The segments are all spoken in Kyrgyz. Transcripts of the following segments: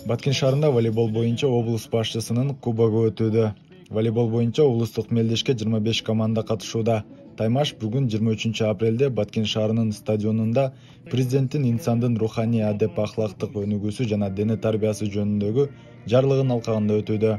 Баткен шаарында волейбол боюнча облус башчысынын кубогу өтүүдө. Волейбол боюнча облустук мелдешке 25 команда катышууда. Таймаш бүгүн 23 апрелде Баткен шаарынын стадионунда президенттин инсандын руханий адеп ахлактык өнүгүүсү жана дене тарбиясы жөнүндөгү жарлыгын алкагында өтүүдө.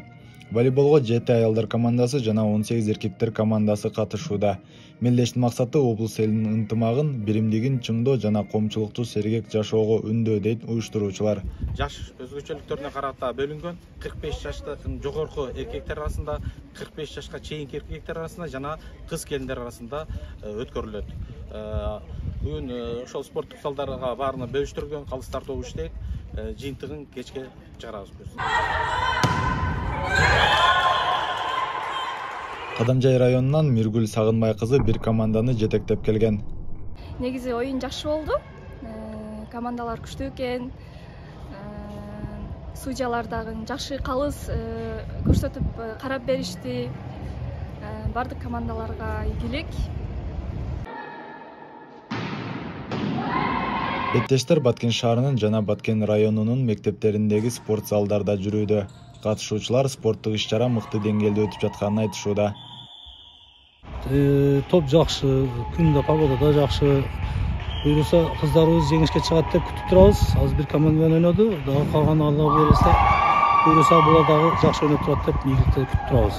Волейболго 7 аялдар командасы жана 18 эркектер командасы катышууда. Мелдештин максаты облус элинин ынтымагын, биримдигин чыңдоо жана коомчулукту сергек жашоого үндөө дейт уюштуруучулар. Жаш өзгөчөлүктөрүнө карата бөлүнгөн 45 жаштан жогорку эркектер арасында, 45 жашка чейинки эркектер арасында жана кыз келиндер арасында өткөрүлөт. Бүгүн ошол спорттук залдарга баарына бөлүштүрүлгөн калыс тартуу иштейт. Жыйынтыгын кечке чыгарабыз. Кадамжай районунан Миргүл Сагынбай кызы бир команданы жетектеп келген. Негизи оюн жакшы болду. Командалар күчтүү экен. Судьялар дагы жакшы калыс көрсөтүп карап беришти. Бардык командаларга ийгилик. Беттештер Баткен шаарынын жана Баткен районунун мектептериндеги спорт залдарда жүрүүдө. Катышуучулар спорттук иш-чара мыкты деңгээлде өтүп жатканын айтышууда. Топ жакшы, күн да погода да жакшы. Буюрса кыздарыбыз жеңишке чыгат деп күтүп турабыз. Азыр бир команда менен ойноду, дагы калган Алла буйрса, буйрса булар дагы жакшы ойноп турат деп ийгиликте күтүп турабыз.